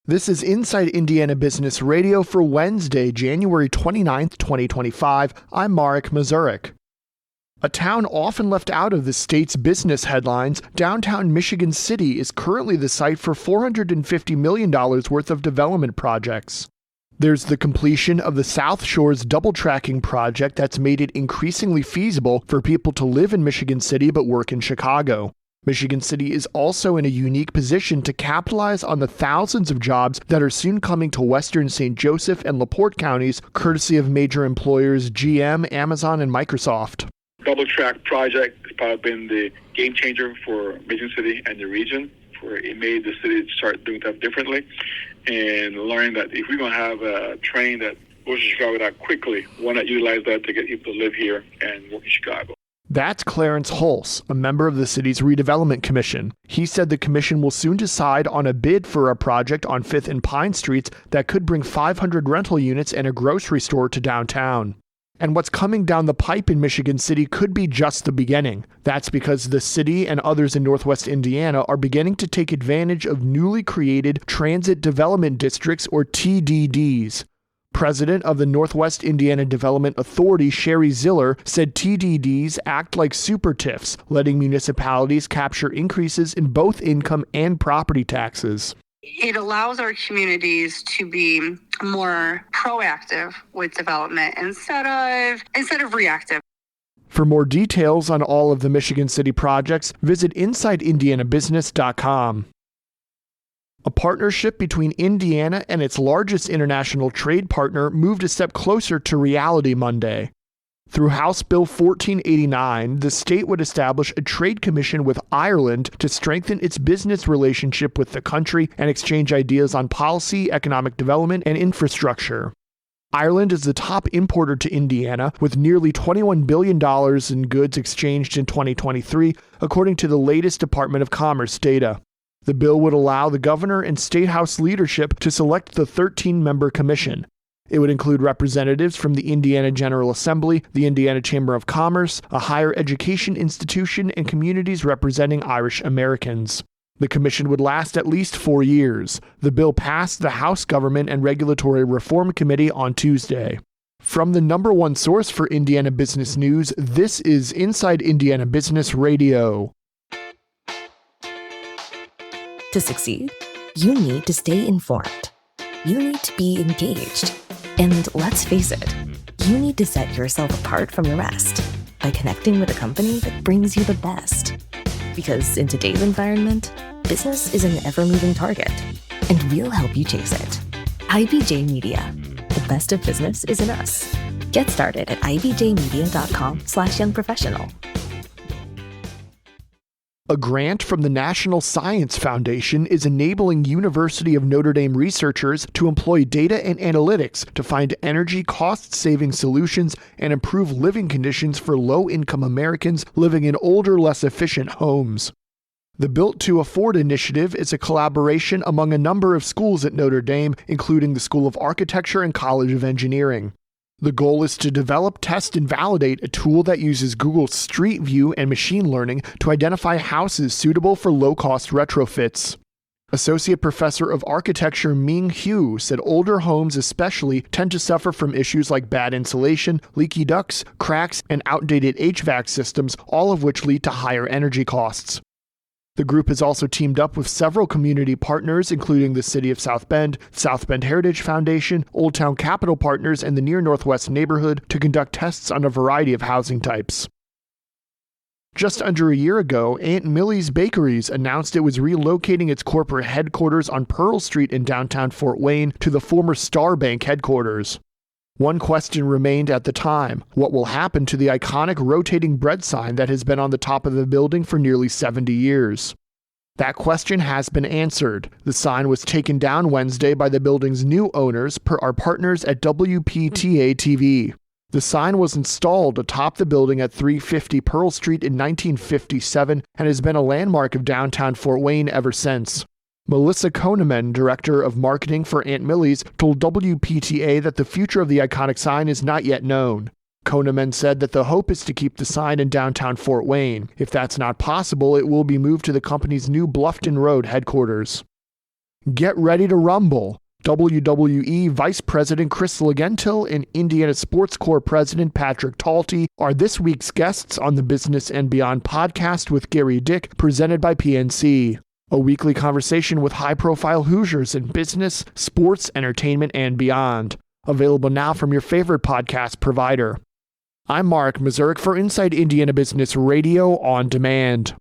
This is Inside Indiana Business Radio for Wednesday, January 29th, 2025. I'm Marek Mazurek. A town often left out of the state's business headlines, downtown Michigan City is currently the site for $450 million worth of development projects. There's the completion of the South Shore's double tracking project that's made it increasingly feasible for people to live in Michigan City but work in Chicago. Michigan City is also in a unique position to capitalize on the thousands of jobs that are soon coming to western St. Joseph and LaPorte counties, courtesy of major employers GM, Amazon, and Microsoft. Double track project has probably been the game changer for Michigan City and the region, where it made the city start doing stuff differently and learning that if we're going to have a train that goes to Chicago that quickly, why not utilize that to get people to live here and work in Chicago? That's Clarence Hulse, a member of the city's redevelopment commission. He said the commission will soon decide on a bid for a project on 5th and Pine Streets that could bring 500 rental units and a grocery store to downtown. And what's coming down the pipe in Michigan City could be just the beginning. That's because the city and others in Northwest Indiana are beginning to take advantage of newly created Transit Development Districts, or TDDs. President of the Northwest Indiana Development Authority, Sherry Ziller, said TDDs act like super TIFs, letting municipalities capture increases in both income and property taxes. It allows our communities to be more proactive with development instead of reactive. For more details on all of the Michigan City projects, visit InsideIndianaBusiness.com. A partnership between Indiana and its largest international trade partner moved a step closer to reality Monday. Through House Bill 1489, the state would establish a trade commission with Ireland to strengthen its business relationship with the country and exchange ideas on policy, economic development, and infrastructure. Ireland is the top importer to Indiana, with nearly $21 billion in goods exchanged in 2023, according to the latest Department of Commerce data. The bill would allow the governor and state house leadership to select the 13-member commission. It would include representatives from the Indiana General Assembly, the Indiana Chamber of Commerce, a higher education institution, and communities representing Irish Americans. The commission would last at least 4 years. The bill passed the House Government and Regulatory Reform Committee on Tuesday. From the number one source for Indiana business news, this is Inside Indiana Business Radio. To succeed, you need to stay informed. You need to be engaged. And let's face it, you need to set yourself apart from the rest by connecting with a company that brings you the best. Because in today's environment, business is an ever-moving target, and we'll help you chase it. IBJ Media. The best of business is in us. Get started at ibjmedia.com/youngprofessional. A grant from the National Science Foundation is enabling University of Notre Dame researchers to employ data and analytics to find energy cost-saving solutions and improve living conditions for low-income Americans living in older, less efficient homes. The Built to Afford initiative is a collaboration among a number of schools at Notre Dame, including the School of Architecture and College of Engineering. The goal is to develop, test, and validate a tool that uses Google Street View and machine learning to identify houses suitable for low-cost retrofits. Associate Professor of Architecture Ming Hu said older homes especially tend to suffer from issues like bad insulation, leaky ducts, cracks, and outdated HVAC systems, all of which lead to higher energy costs. The group has also teamed up with several community partners, including the City of South Bend Heritage Foundation, Old Town Capital Partners, and the Near Northwest Neighborhood to conduct tests on a variety of housing types. Just under a year ago, Aunt Millie's Bakeries announced it was relocating its corporate headquarters on Pearl Street in downtown Fort Wayne to the former Star Bank headquarters. One question remained at the time: what will happen to the iconic rotating bread sign that has been on the top of the building for nearly 70 years? That question has been answered. The sign was taken down Wednesday by the building's new owners, per our partners at WPTA-TV. The sign was installed atop the building at 350 Pearl Street in 1957 and has been a landmark of downtown Fort Wayne ever since. Melissa Koneman, director of marketing for Aunt Millie's, told WPTA that the future of the iconic sign is not yet known. Koneman said that the hope is to keep the sign in downtown Fort Wayne. If that's not possible, it will be moved to the company's new Bluffton Road headquarters. Get ready to rumble. WWE Vice President Chris Legentil and Indiana Sports Corps President Patrick Talty are this week's guests on the Business and Beyond podcast with Gary Dick, presented by PNC. A weekly conversation with high-profile Hoosiers in business, sports, entertainment, and beyond. Available now from your favorite podcast provider. I'm Mark Mazurek for Inside Indiana Business Radio on Demand.